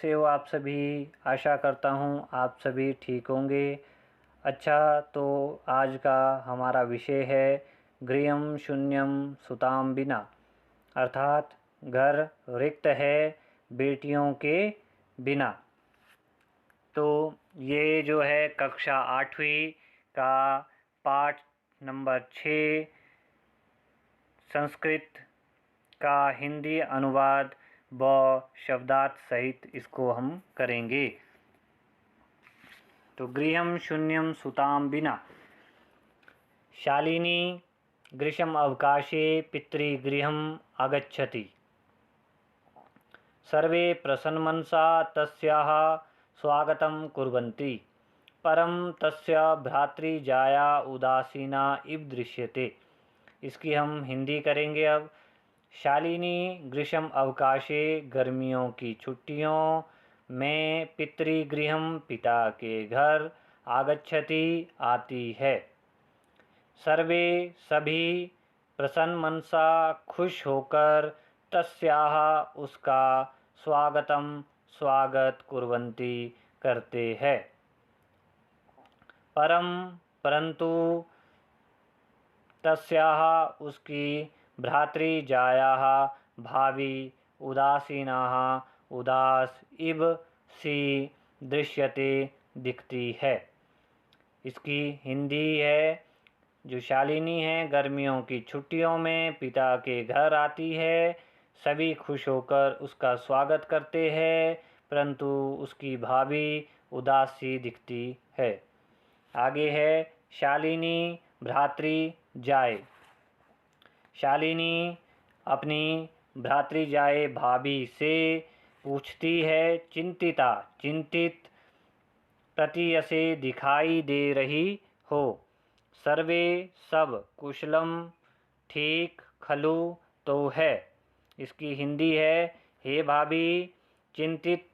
कैसे हो आप सभी? आशा करता हूँ आप सभी ठीक होंगे। अच्छा, तो आज का हमारा विषय है गृहं शून्यं सुतां विना, अर्थात घर रिक्त है बेटियों के बिना। तो ये जो है कक्षा 8वीं का पाठ नंबर 6 संस्कृत का हिंदी अनुवाद व शब्दार्थ सहित इसको हम करेंगे। तो गृहं शून्यं सुतां विना। शालिनी ग्रीष्म अवकाशे पितृगृहम् आगच्छति। सर्वे प्रसन्नमनसा तस्याः स्वागतं कुर्वन्ति, परं तस्य भ्रातृजाया उदासीना इव दृश्यते। इसकी हम हिंदी करेंगे अब। शालिनी ग्रीष्म अवकाशे गर्मियों की छुट्टियों में पितृगृहं पिता के घर आगच्छति आती है। सर्वे सभी प्रसन्न मनसा खुश होकर तस्याः उसका स्वागत कुर्वन्ति करते हैं। परंतु तस्याः उसकी भ्रातृजायाः भावी उदासीनाः उदास इव सी दृश्यते दिखती है। इसकी हिंदी है। जो शालिनी है गर्मियों की छुट्टियों में पिता के घर आती है। सभी खुश होकर उसका स्वागत करते हैं, परंतु उसकी भाभी उदास सी दिखती है। आगे है शालिनी भ्रातृजाय। शालिनी अपनी भ्रातृजाय भाभी से पूछती है, चिंतित प्रतीयसे दिखाई दे रही हो। सर्वे सब कुशलम ठीक खलु तो है। इसकी हिंदी है, हे भाभी चिंतित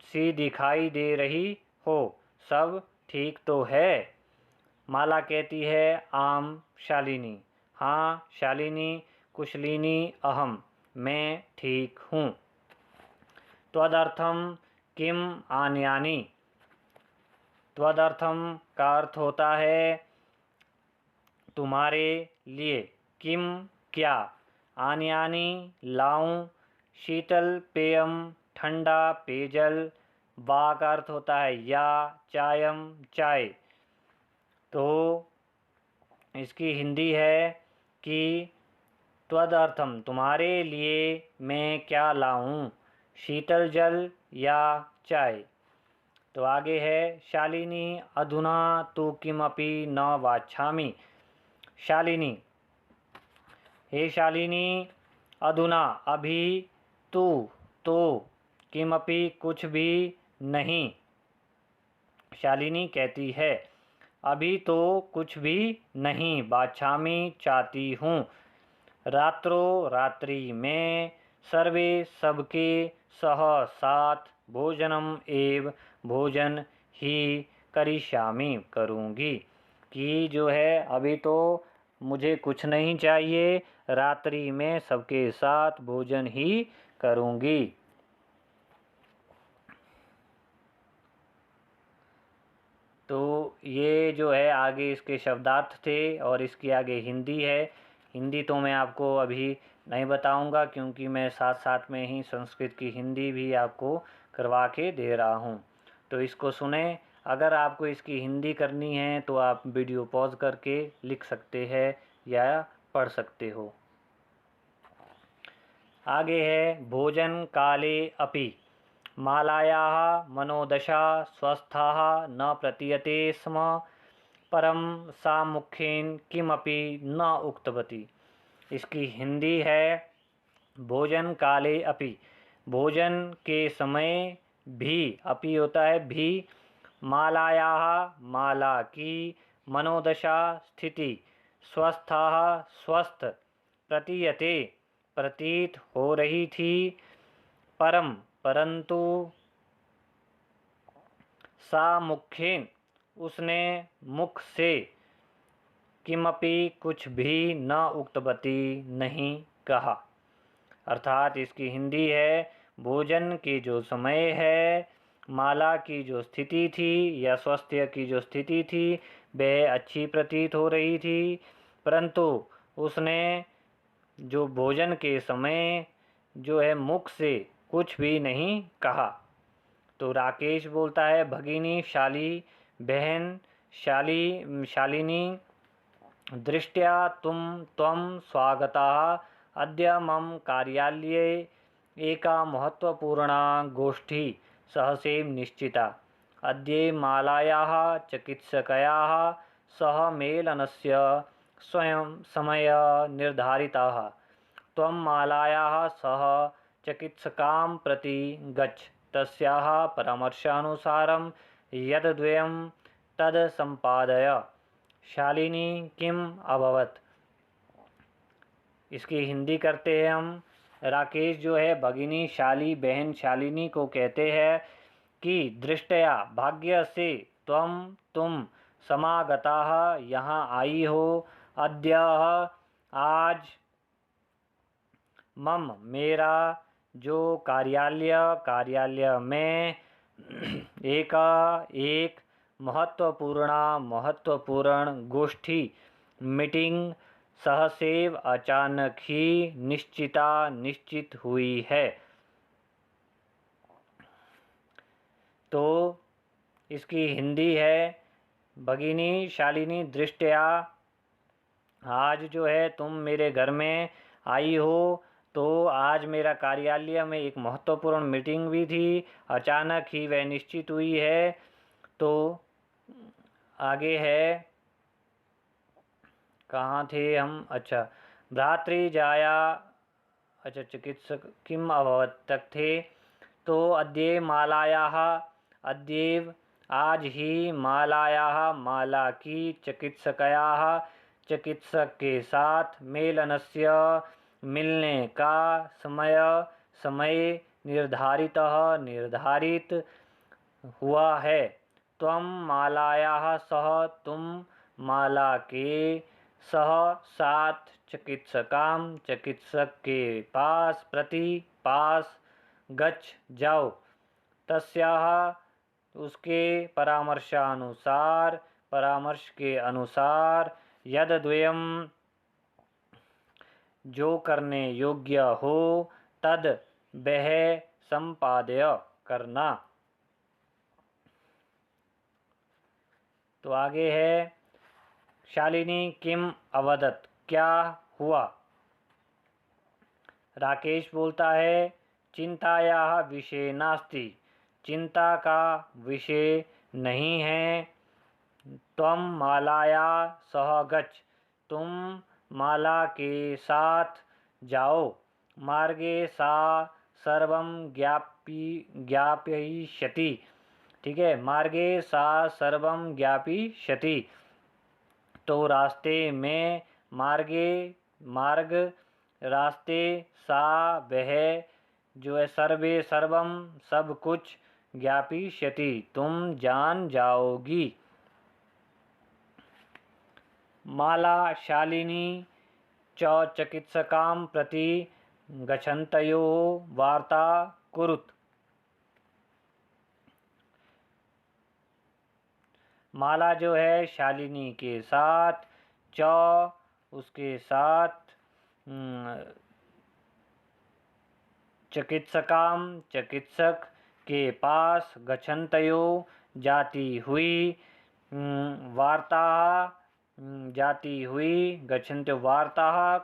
सी दिखाई दे रही हो, सब ठीक तो है। माला कहती है, आम शालिनी, हाँ शालिनी, कुशलिनी अहम, मैं ठीक हूँ। त्वदर्थम किम आनयानि। त्वदर्थम का अर्थ होता है तुम्हारे लिए, किम क्या, आनयानि लाऊं, शीतल पेयम ठंडा पेयजल, वा का अर्थ होता है या, चायम चाय। तो इसकी हिंदी है कि त्वदर्थम तुम्हारे लिए मैं क्या लाऊं, शीतल जल या चाय। तो आगे है शालिनी अधुना तु किमपि न वाच्छामि। शालिनी, हे शालिनी, अधुना अभी, तू तो, किमपि कुछ भी नहीं। शालिनी कहती है, अभी तो कुछ भी नहीं, वाच्छामि चाहती हूँ। रात्रो रात्रि में, सर्वे सबके, सह साथ, भोजनम एव भोजन ही करिष्यामि करूँगी। कि जो है अभी तो मुझे कुछ नहीं चाहिए, रात्रि में सबके साथ भोजन ही करूँगी। तो ये जो है आगे इसके शब्दार्थ थे और इसकी आगे हिंदी है। हिंदी तो मैं आपको अभी नहीं बताऊंगा क्योंकि मैं साथ साथ में ही संस्कृत की हिंदी भी आपको करवा के दे रहा हूँ। तो इसको सुने। अगर आपको इसकी हिंदी करनी है तो आप वीडियो पॉज करके लिख सकते हैं या पढ़ सकते हो। आगे है भोजन काले अपि मालायाः मनोदशा स्वस्थाः न प्रतीयते स्म, परं सा मुखेन किमपि न उक्तवती। इसकी हिंदी है, भोजन काले अपि, भोजन के समय भी, अपि होता है भी, मालायाः माला की, मनोदशा स्थिति, स्वस्थाः स्वस्थ, प्रतीयते प्रतीत हो रही थी, परंतु सा मुखेन उसने मुख से, किमपि कुछ भी न उक्तवती नहीं कहा। अर्थात इसकी हिंदी है, भोजन की जो समय है, माला की जो स्थिति थी या स्वास्थ्य की जो स्थिति थी वह अच्छी प्रतीत हो रही थी, परंतु उसने जो भोजन के समय जो है मुख से कुछ भी नहीं कहा। तो राकेश बोलता है, भगिनी शाली, बहन शालिनी, दृष्ट्या त्वं स्वागताः। अद्य मम कार्यालये एका महत्त्वपूर्णा गोष्ठी सहसेव निश्चिता। अद्य मालायाः चिकित्सकयाः सह मेलनस्य स्वयं समयः निर्धारितः। त्वं मालायाः सह चिकित्सकां प्रति गच्छ। तस्याः परामर्शानुसारं यद्वयं तद् सम्पादय। शालिनी किम अभवत। इसकी हिंदी करते हैं हम। राकेश जो है भगिनी शाली, बहन शालिनी को कहते हैं कि दृष्टया, भाग्य से, तुम समागताः, यहाँ आई हो। अद्य, आज, मम, मेरा, जो कार्यालय में एक महत्वपूर्ण गोष्ठी मीटिंग सहसेव अचानक ही निश्चित हुई है। तो इसकी हिंदी है, भगिनी शालिनी, दृष्टया, आज जो है तुम मेरे घर में आई हो, तो आज मेरा कार्यालय में एक महत्वपूर्ण मीटिंग भी थी, अचानक ही वह निश्चित हुई है। तो आगे है, कहाँ थे हम, अच्छा, भ्रातृजाया, अच्छा, चिकित्सक किम अभवत तक थे। तो अद्य मालायाः, अद्यैव, आज ही, मालायाः, माला की, चिकित्सकयाः, चिकित्सक के साथ, मेलनस्य, मिलने का, समय निर्धारित हुआ है। त्वं मालायाः सह, तुम माला के सह, साथ, चिकित्सक के पास गच्छ, जाओ। तस्याः, उसके परामर्श के अनुसार, यद्वयं, जो करने योग्य हो, तद, वह, संपादय, करना। तो आगे है, शालिनी किम अवदत, क्या हुआ। राकेश बोलता है, चिंतायाः विषय नास्ति, चिंता का विषय नहीं है। त्वं मालाया सह गच्छ, तुम माला के साथ जाओ। मार्गे सा सर्वं ज्ञापयिष्यति। ठीक है, मार्गे सा सर्वं ज्ञापयिष्यति। तो रास्ते में, रास्ते, सा, वह, जो है, सर्वम, सब कुछ, ज्ञापयिष्यति, तुम जान जाओगी। माला शालिनी च चिकित्सकां प्रति गच्छन्तयोः वार्ता कुरुत। माला जो है शालिनी के साथ, उसके साथ, चिकित्सक के पास, गच्छन्तयो, जाती हुई, गच्छन्त्यो वार्ताः,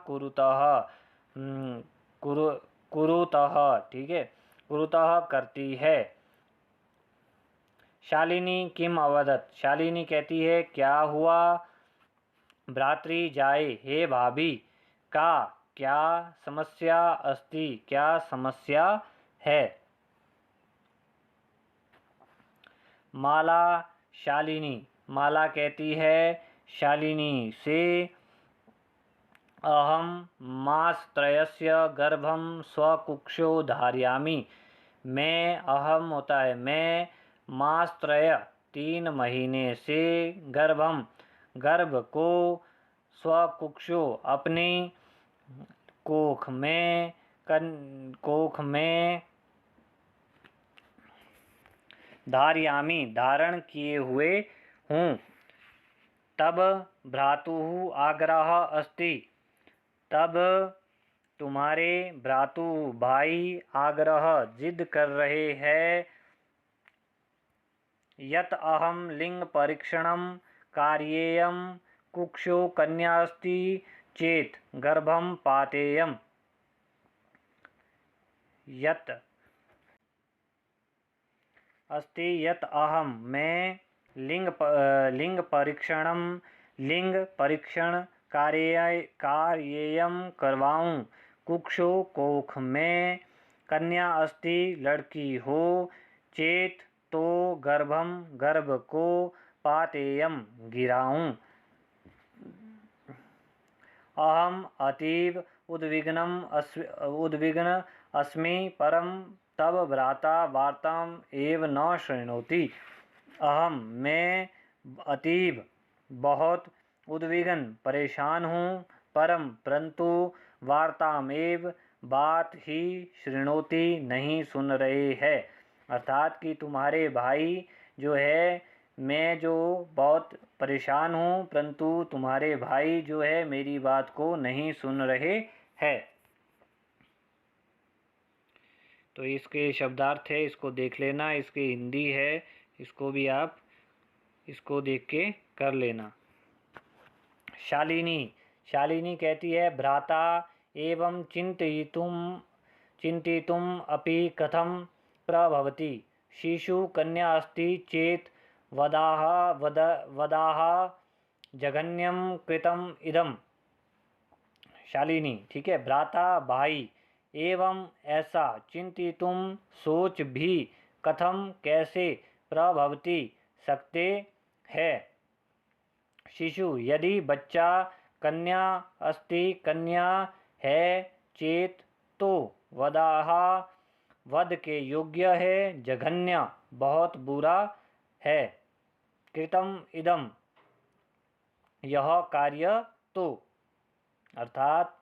कुरुतः, ठीक है, कुरुतः, करती है। शालिनी किम अवदत, शालिनी कहती है, क्या हुआ। भ्रातृजाये, हे भाभी, क्या समस्या अस्ति, क्या समस्या है। माला शालिनी, माला कहती है शालिनी से, अहम मासत्रयस्य गर्भं स्वकुक्षौ धारयामि। मैं, अहम होता है मैं, मासत्रय, 3 महीने से, गर्भ को, स्वकुक्षो, अपनी कोख में, धारयामि धारण किए हुए हूँ। तब भ्रातुः आग्रह अस्ति, तब तुम्हारे भ्रातु भाई आग्रह जिद कर रहे हैं। यत अहम लिंग परीक्षणम कार्येयम कुक्षो कन्यास्ति चेत गर्भम पातेयम। यत अस्ति यत अहम मैं लिंग परीक्षण कार्येयम करवाऊँ। कुक्षो कोख में, कन्या अस्ति लड़की हो, चेत तो गर्भ को, पातेयम गिराऊँ। अहम अतीव उद्विग्न अस्मि परम तब भ्राता वार्ताम एव न शृणोति। अहम मैं अतीव बहुत उद्विग्न परेशान हूँ, परंतु वार्तामेव बात ही शृणोति नहीं सुन रहे हैं। अर्थात कि तुम्हारे भाई जो है, मैं जो बहुत परेशान हूँ, परंतु तुम्हारे भाई जो है मेरी बात को नहीं सुन रहे हैं। तो इसके शब्दार्थ है, इसको देख लेना। इसकी हिंदी है, इसको भी आप इसको देख के कर लेना। शालिनी कहती है भ्राता एवं चिंतितुम अपि कथम प्रभवति। शिशु कन्या अस्ति चेत वदाह जघन्यम कृतम इदम। शालिनी, ठीक है। भ्राता भाई, एवं ऐसा, चिंतितुम सोच भी, कथम कैसे, प्रभवति सकते हैं। शिशु यदि बच्चा, कन्या अस्ति कन्या है, चेत तो, वदाह वध के योग्य है, जघन्य बहुत बुरा है, कृतम इदम यह कार्य तो। अर्थात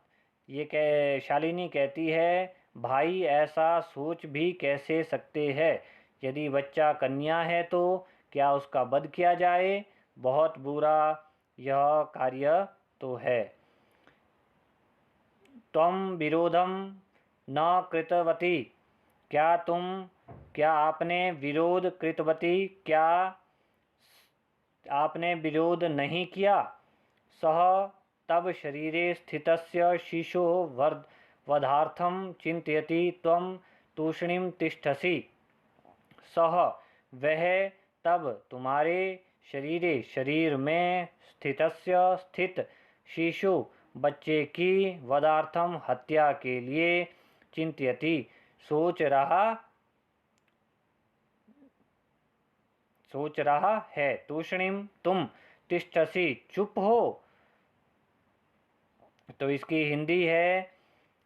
ये शालिनी कहती है भाई ऐसा सोच भी कैसे सकते हैं। यदि बच्चा कन्या है तो क्या उसका वध किया जाए, बहुत बुरा यह कार्य तो है। त्वं विरोधम न कृतवती, क्या आपने विरोध कृतवती, क्या आपने विरोध नहीं किया। सह तब शरीरे स्थितस्य शिशोः वधार्थं चिन्तयति त्वं तूष्णीं तिष्ठसि। सह वह तब तुम्हारे शरीर में स्थित शिशु बच्चे की वधार्थम हत्या के लिए चिंत्यति सोच रहा है। तूष्णीम तुम, तिष्ठसि चुप हो। तो इसकी हिंदी है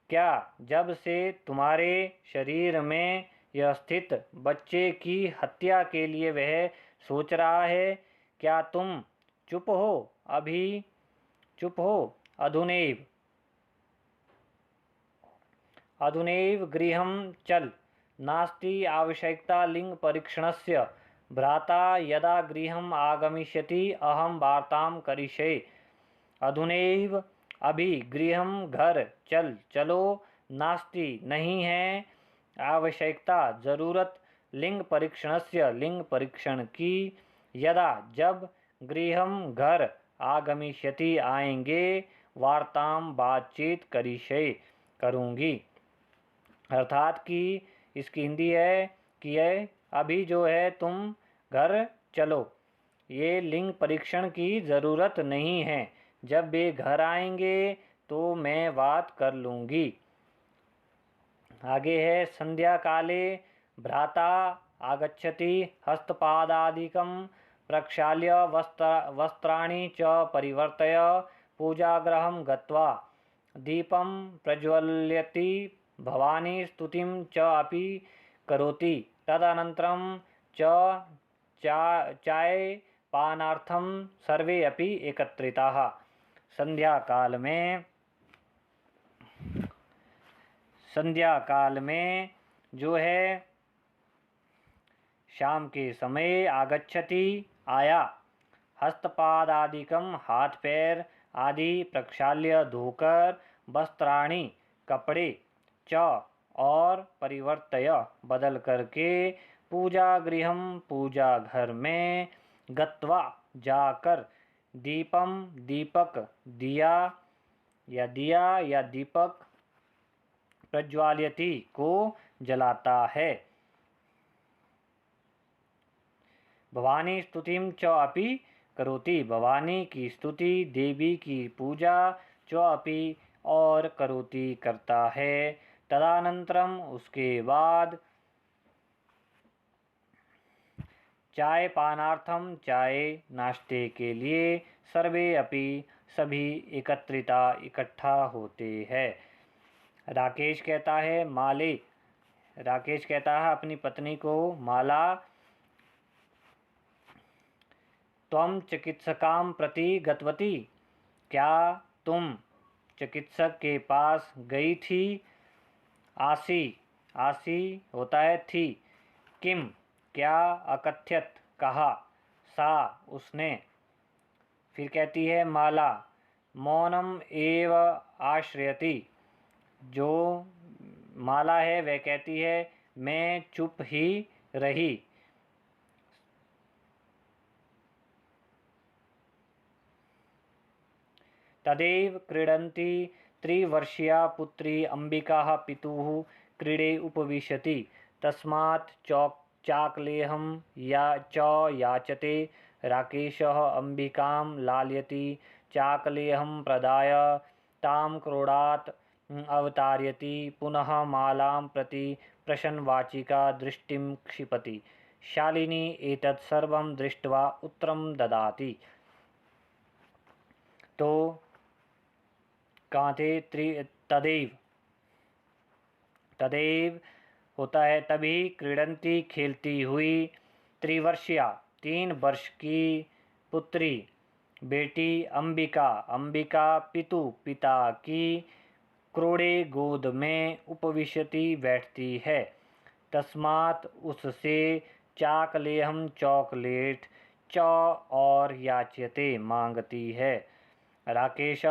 क्या जब से तुम्हारे शरीर में यह स्थित बच्चे की हत्या के लिए वह सोच रहा है, क्या तुम चुप हो, अभी चुप हो। अधुनैव गृहं चल, नास्ति आवश्यकता लिंग परीक्षणस्य। भ्राता यदा गृहम् आगमिष्यति अहम वार्तां करिष्ये। अधुनैव अभी, गृहं घर, चलो, नास्ति नहीं है, आवश्यकता जरूरत, लिंग परीक्षणस्य लिंग परीक्षण की, यदा जब, गृहं घर, आगमिष्यति आएंगे, वार्ताम बातचीत करिष्ये करूँगी। अर्थात कि इसकी हिंदी है कि ये अभी जो है तुम घर चलो, ये लिंग परीक्षण की ज़रूरत नहीं है, जब वे घर आएंगे तो मैं बात कर लूँगी। आगे है संध्या काले भ्राता आगच्छति हस्तपादादिकं प्रक्षाल्य वस्त्राणि च परिवर्तय पूजागृहं गत्वा दीपं प्रज्वल्यति भवानी स्तुतिं च अपि करोति। तदनन्तरं चाय पानार्थं सर्वे अपि एकत्रिताः। संध्या काल में जो है शाम के समय आगच्छति आया। हस्तपादादिकम हाथ पैर आदि प्रक्षाल्य धोकर वस्त्राणि कपड़े च और परिवर्तय बदल करके पूजा गृहम पूजा घर में गत्वा जाकर दीपम दीपक दिया या दीपक प्रज्वाल्यति को जलाता है। भवानी स्तुतिम च अपि करोति, भवानी की स्तुति देवी की पूजा च अपि और करोति करता है। तदनंतरम उसके बाद चाय पानार्थम चाय नाश्ते के लिए सर्वे अपि सभी एकत्रिता इकट्ठा होते हैं। राकेश कहता है अपनी पत्नी को, माला त्वं चिकित्सकां प्रति गतवती, क्या तुम चिकित्सक के पास गई थी? आसी होता है थी, किम क्या, अकथ्यत कहा, सा उसने। फिर कहती है माला मौनम एव आश्रयति, जो माला है वह कहती है मैं चुप ही रही। तदेव क्रीडन्ती त्रिवर्षीया पुत्री अंबिका पितुः क्रीडे उपविशति, तस्मात् चाकलेहं याचते। राकेशः अंबिकां लालयति, चाकलेहं प्रदाय तां क्रोडात् अवतारयति, पुनः मालां प्रति प्रश्नवाचिका दृष्टिं क्षिपति। शालिनी एतत् सर्वं दृष्ट्वा उत्तरं ददाति। तो कहाँ थे? तदेव होता है तभी, क्रीडंती खेलती हुई, त्रिवर्षीया 3 वर्ष की पुत्री बेटी अंबिका पिता की क्रोड़े गोद में उपविशति बैठती है। तस्मात् उससे चाकलेहम चॉकलेट च और याच्यते मांगती है। राकेश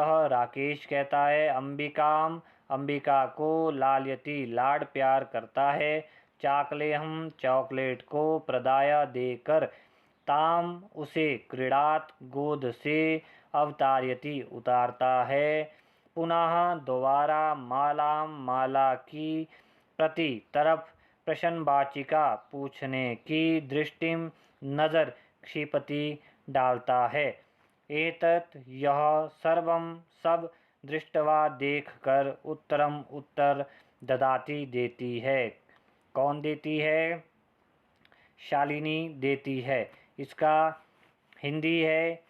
कहता है अंबिका को लालयति लाड प्यार करता है, चाकलेहम चॉकलेट को प्रदाय देकर, ताम उसे क्रीड़ात गोद से अवतारयति उतारता है, पुनः दोबारा माला की प्रति तरफ प्रश्नवाचिका पूछने की दृष्टिम नजर क्षिपति डालता है। एतत् यह सर्वं सब दृष्टवा देखकर उत्तर ददाती देती है। कौन देती है? शालिनी देती है। इसका हिंदी है,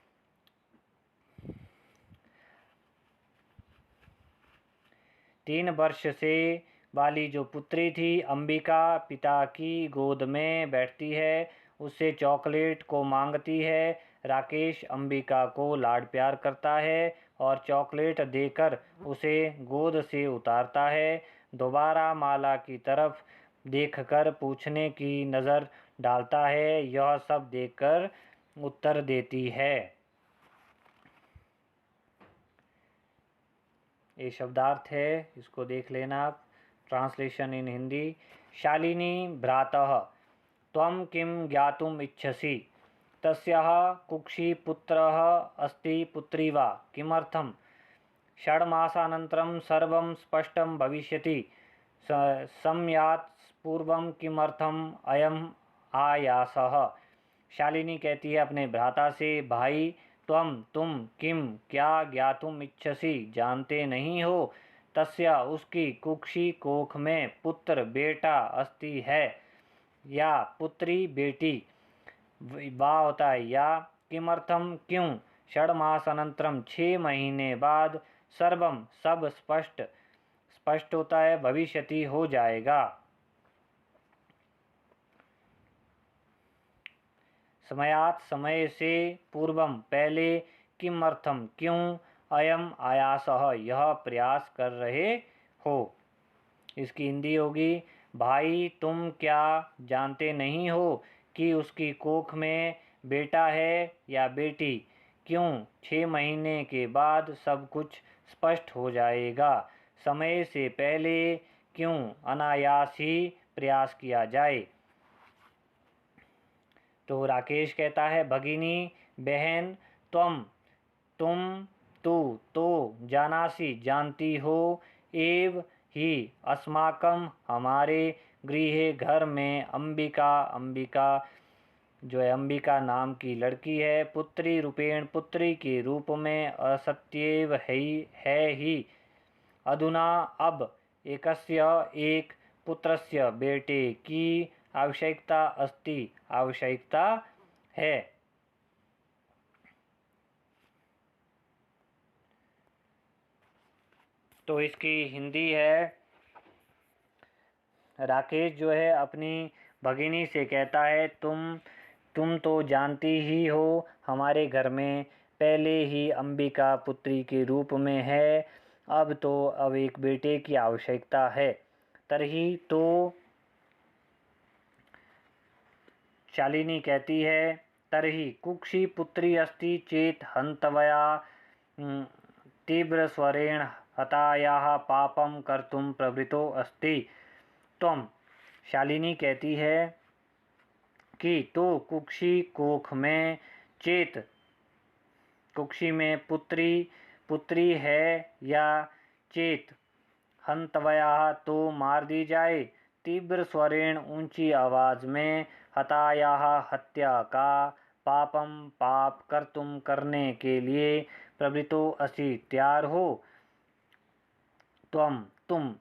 3 वर्ष से वाली जो पुत्री थी अंबिका पिता की गोद में बैठती है, उससे चॉकलेट को मांगती है। राकेश अंबिका को लाड प्यार करता है और चॉकलेट देकर उसे गोद से उतारता है। दोबारा माला की तरफ देखकर पूछने की नज़र डालता है। यह सब देखकर उत्तर देती है। ये शब्दार्थ है, इसको देख लेना आप। Translation in Hindi. शालिनी भ्रातः त्वं किं ज्ञातुम् इच्छसि? तस्याः कुक्षिपुत्रः अस्ति पुत्री वा? किमर्थं? 6 मासानन्तरं सर्वं स्पष्टं भविष्यति। सम्यात् पूर्वं किमर्थम् अयम् आयासः? शालिनी कहती है अपने भ्राता से, भाई तुम किम क्या ज्ञातुम इच्छसि, जानते नहीं हो? तस्या उसकी कुक्षी कोख में पुत्र बेटा अस्ति है, या पुत्री बेटी, वा होता है या, किमर्थम क्यों, 6 मासानंतरम 6 महीने बाद, सर्वम सब स्पष्ट होता है, भविष्यति हो जाएगा। समयात समय से, पूर्वम पहले, किमर्थम क्यों, अयम आयासः यह प्रयास कर रहे हो। इसकी हिंदी होगी, भाई तुम क्या जानते नहीं हो कि उसकी कोख में बेटा है या बेटी। क्यों? 6 महीने के बाद सब कुछ स्पष्ट हो जाएगा। समय से पहले क्यों अनायास ही प्रयास किया जाए। तो राकेश कहता है, भगिनी बहन, तुम तो जानासी जानती हो, एव ही अस्माकं हमारे गृहे घर में अंबिका जो है अंबिका नाम की लड़की है, पुत्री रूपेण पुत्री के रूप में असत्येव है ही। अधुना अब एकस्य एक पुत्रस्य बेटे की आवश्यकता है। तो इसकी हिंदी है, राकेश जो है अपनी भगिनी से कहता है, तुम तो जानती ही हो, हमारे घर में पहले ही अंबिका पुत्री के रूप में है, अब एक बेटे की आवश्यकता है। तरही तो शालिनी कहती है, तरही कुक्षी पुत्री अस्ति चेत हन्तवया तीव्र स्वरेण हतायाः पापम कर्तुम प्रवृत्तो अस्ति। त्वम शालिनी कहती है कि तो कुक्षी कोख में चेत, कुक्षी में पुत्री है या चेत हंतवया तो मार दी जाए, तीव्र स्वरेण ऊंची आवाज में, हताया हत्या का, पापम पाप कर्तुम करने के लिए, प्रवृत्तो असि तैयार हो। तुम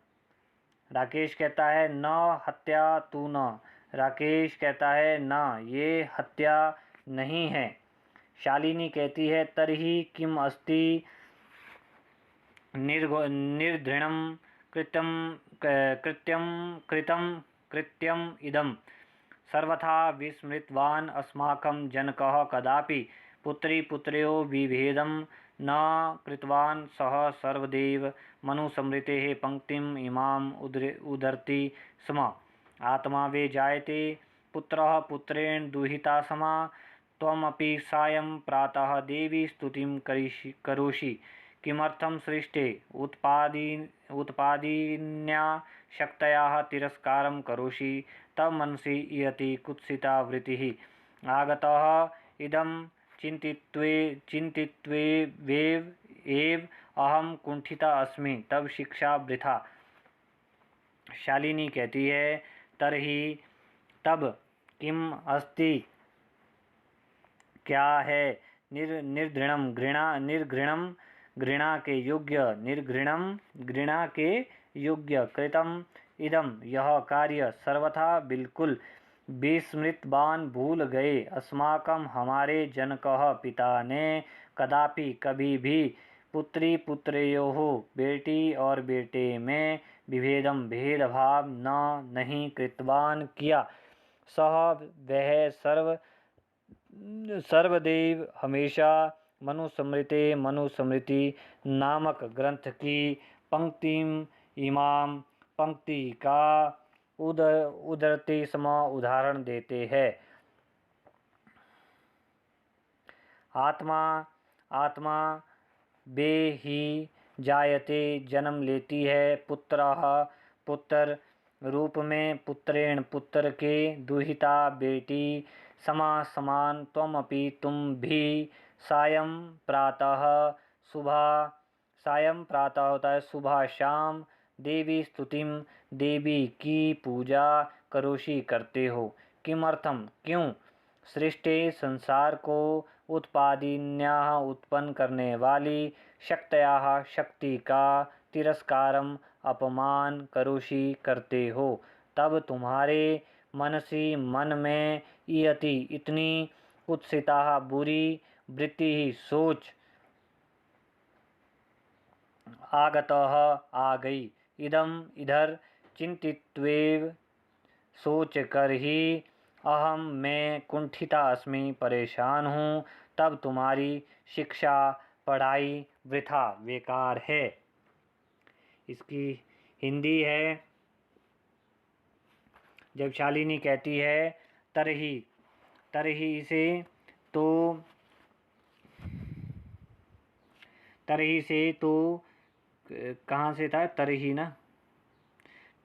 राकेश कहता है, न हत्या तू न। राकेश कहता है, न ये हत्या नहीं है। शालिनी कहती है, तरही किम अस्ति निर्घृणं कृत्यम इदं सर्वथा विस्मृतवान् अस्माकं जनकः कदापि पुत्रयोः विभेदं न कृतवान्। सः सर्वदैव मनुस्मृतेः पंक्तिम् इमाम् उद्धरति स्म। आत्मा वे जायते पुत्रः पुत्रेण दुहिता समा। त्वमपि सायं प्रातः देवी स्तुतिं करोषि। किमर्थं सृष्टे उत्पादिन्या शक्तयाः तिरस्कारं करोषि। तव मनसि इयति कुत्सिता वृत्तिः। आगतः इदं चिन्तित्वेव अहं कुंठिता अस्मि, तब शिक्षा वृथा। शालिनी कहती है, तरही तब किम अस्ति क्या है, निर्घृणम घृणा के योग्य कृतम इदम यह कार्य सर्वथा बिल्कुल विस्मृतवान भूल गए। अस्माकं हमारे जनकः पिता ने कदापि कभी भी पुत्री पुत्रयोः बेटी और बेटे में भेदभाव नहीं कृतवान किया। सह वह सर्वदैव हमेशा मनुस्मृति नामक ग्रंथ की इमाम पंक्ति का उद्धरति स्म उदाहरण देते हैं। आत्मा बे ही जायते जन्म लेती है, पुत्र रूप में, पुत्रेण पुत्र के, दुहिता बेटी, समान, त्वमपि तुम भी, सायं प्रातः होता है सुबह शाम, देवी स्तुतिम देवी की पूजा करोषि करते हो। किमर्थम क्यों, सृष्टि संसार को, उत्पादिन्याः उत्पन्न करने वाली, शक्तयाः शक्ति का, तिरस्कारम अपमान करोषि करते हो। तब तुम्हारे मन में इयति इतनी कुत्सिता बुरी वृत्ति ही सोच आगतः आ गई। इधर चिंतित्वेव सोच कर ही, अहम मैं कुंठिता अस्मि परेशान हूँ, तब तुम्हारी शिक्षा पढ़ाई वृथा बेकार है। इसकी हिंदी है, जब शालिनी कहती है, तरही तरही से तो कहाँ से था, तरही ना,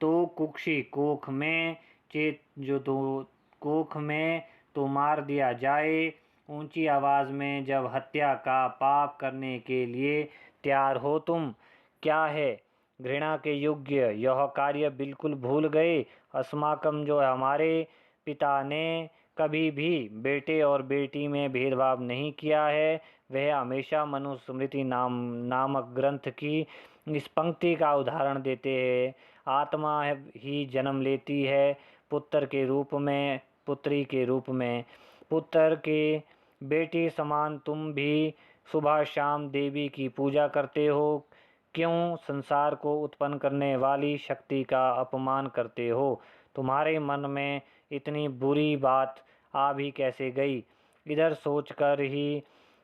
तो कुक्षी कोख में, चेत जो तो कोख में तो मार दिया जाए, ऊंची आवाज़ में जब हत्या का पाप करने के लिए तैयार हो तुम। क्या है घृणा के योग्य यह कार्य बिल्कुल भूल गए। अस्माकम जो हमारे पिता ने कभी भी बेटे और बेटी में भेदभाव नहीं किया है। वह हमेशा मनुस्मृति नामक ग्रंथ की इस पंक्ति का उदाहरण देते हैं। आत्मा ही जन्म लेती है पुत्र के रूप में, पुत्री के रूप में। पुत्र के बेटी समान तुम भी सुबह शाम देवी की पूजा करते हो। क्यों संसार को उत्पन्न करने वाली शक्ति का अपमान करते हो। तुम्हारे मन में इतनी बुरी बात आ भी कैसे गई। इधर सोचकर ही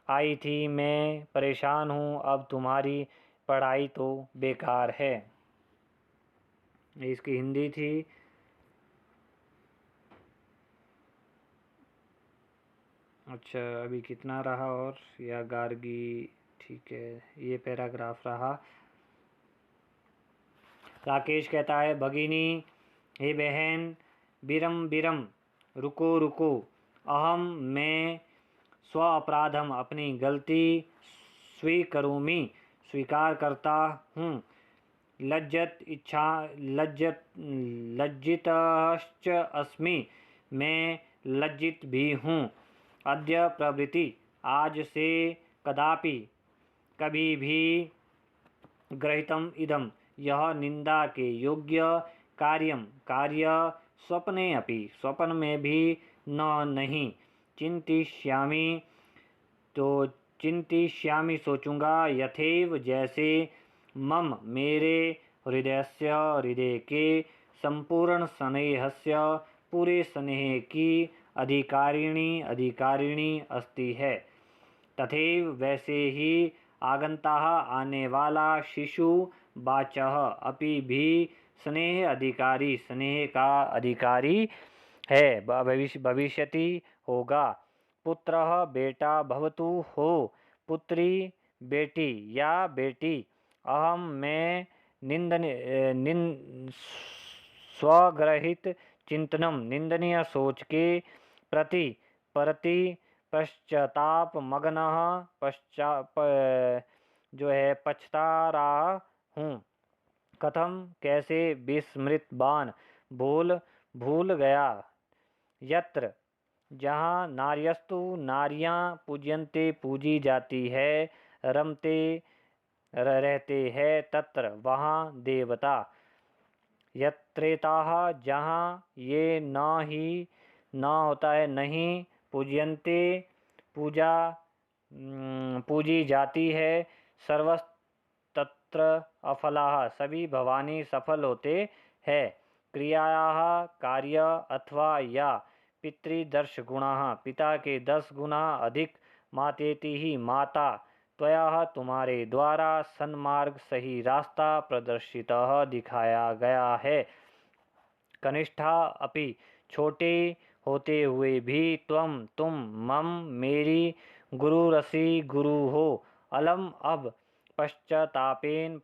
आई थी मैं, परेशान हूँ। अब तुम्हारी पढ़ाई तो बेकार है। इसकी हिंदी थी। अच्छा, अभी कितना रहा और या गार्गी, ठीक है, ये पैराग्राफ रहा। राकेश कहता है, भगिनी, हे बहन, बिरम बिरम, रुको रुको, अहम मैं स्व अपराधम, अपनी गलती स्वीकरोमि, स्वीकार करता हूँ। लज्जितश्च अस्मि, मैं लज्जित भी हूँ। अद्य प्रभृति, आज से, कदापि, कभी भी, गृहीतम इदम, यह निंदा के योग्य कार्य स्वप्ने अपि, स्वप्न में भी नहीं। चिंतिष्यामि, तो चिंतिष्यामि, सोचूंगा, यथेव, जैसे, मम, मेरे, हृदय के संपूर्ण स्नेहस्य, पूरे स्नेह की अधिकारिणी अस्ति है। तथैव, वैसे ही, आगंताः, आने वाला, शिशु वाचः, अपि भी, स्नेह का अधिकारी है। भविष्यति, होगा। पुत्रः, बेटा, भवतु, हो। पुत्री, बेटी या बेटी। अहम, मैं, स्वग्रहित चिंतनम, निंदनीय सोच के प्रति पश्चाताप मग्नः, जो है पछता रहा हूँ। कथम, कैसे, विस्मृतवान, भूल गया। यत्र, जहाँ, नार्यस्तु, नारियां, पूज्यन्ते, पूजी जाती है, रमते, रहते हैं, तत्र, वहाँ, देवता। यत्रेताः, जहाँ ये न होता है, नहीं, पूज्यन्ते, पूजी जाती है, सर्वस्तत्र अफलाः, सभी भवानी सफल होते हैं। क्रियायाः, कार्य अथवा या, पितृदर्श गुणाः, पिता के 10 गुना अधिक। मातेति ही, माता, त्वया, तुम्हारे द्वारा, सन्मार्ग, सही रास्ता, प्रदर्शितः, दिखाया गया है। कनिष्ठा अपि, छोटे होते हुए भी, तुम, मम, मेरी, गुरुरसि, गुरु हो। अलम, अब, पश्चातापेन,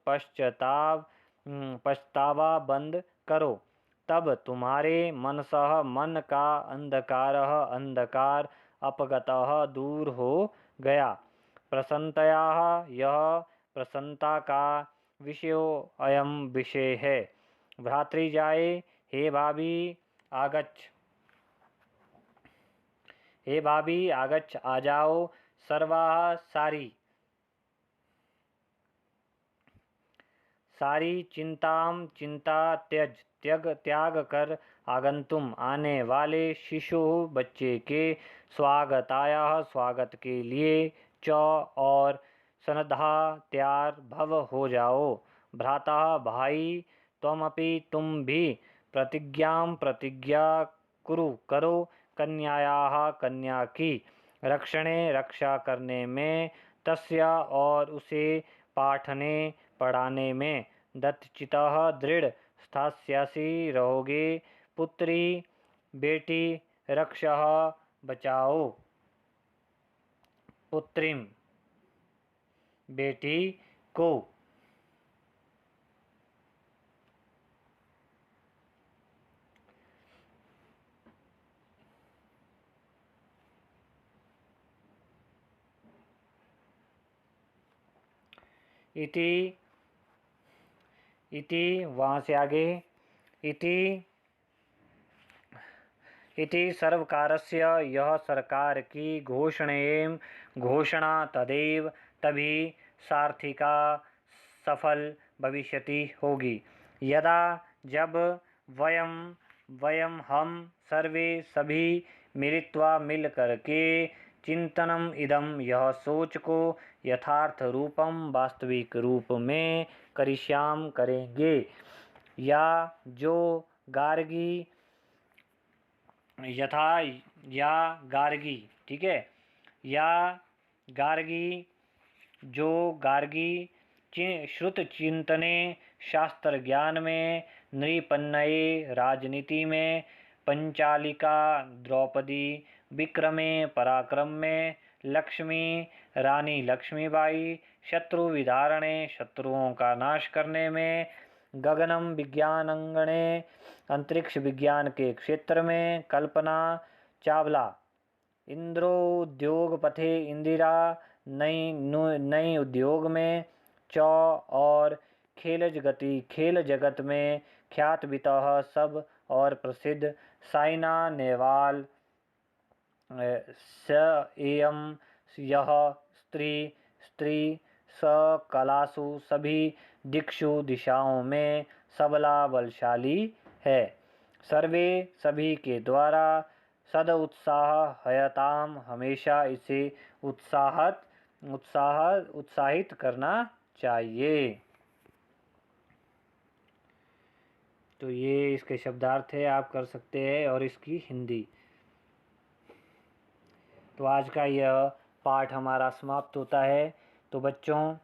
पछतावा बंद करो। तब तुम्हारे मनसः, मन का अंधकार अपगतः, दूर हो गया। प्रसन्नतया, यह प्रसन्नता का विषयो अयम विषय है। भ्रातृजाए, हे भाभी, आगच्छ, आ जाओ। सर्वाः, सारी चिंता त्याग कर, आगंतुम, आने वाले, शिशु, बच्चे के, स्वागताया, स्वागत के लिए, च, और, सनद्धा, तैयार, भव, हो जाओ। भ्राता, भाई, त्वमपि, तुम भी, प्रतिज्ञा करो, कन्यायाः, कन्या की, रक्षणे, रक्षा करने में, तस्या, और उसे, पाठने, पढ़ाने में, दत्तचितः, दृढ़ स्थास्यसि, रहोगे। पुत्री, बेटी, रक्षः, बचाओ, पुत्रीम बेटी को, इति इति वहाँ से आगे इति सर्वकारस्य यह सरकार की घोषणा तदेव तभी सार्थिका सफल भविष्यति होगी यदा जब वयम हम सर्वे सभी मिलित्वा मिल करके चिंतनम इदम यह सोच को यथार्थ रूपम वास्तविक रूप में करिष्याम करेंगे। या जो गार्गी गार्गी, ठीक है, या गार्गी जो गार्गी श्रुत चिंतने शास्त्र ज्ञान में नृपन्नये राजनीति में पंचालिका द्रौपदी विक्रमे पराक्रम में लक्ष्मी रानी लक्ष्मीबाई शत्रु विदारणे शत्रुओं का नाश करने में गगनम विज्ञानांगणे अंतरिक्ष विज्ञान के क्षेत्र में कल्पना चावला इंद्रोद्योग पथे इंदिरा नई उद्योग में और खेल जगत में ख्यात बितः सब और प्रसिद्ध साइना नेहवाल स एयम यह स्त्री कलासु सभी दिशाओं में सबला बलशाली है। सर्वे सभी के द्वारा सद उत्साहिताम हमेशा इसे उत्साहित करना चाहिए। तो ये इसके शब्दार्थ है, आप कर सकते हैं, और इसकी हिंदी। तो आज का यह पाठ हमारा समाप्त होता है। तो बच्चों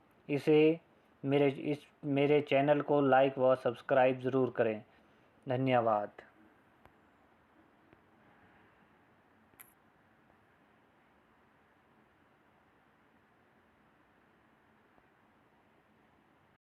मेरे चैनल को लाइक व सब्सक्राइब ज़रूर करें। धन्यवाद।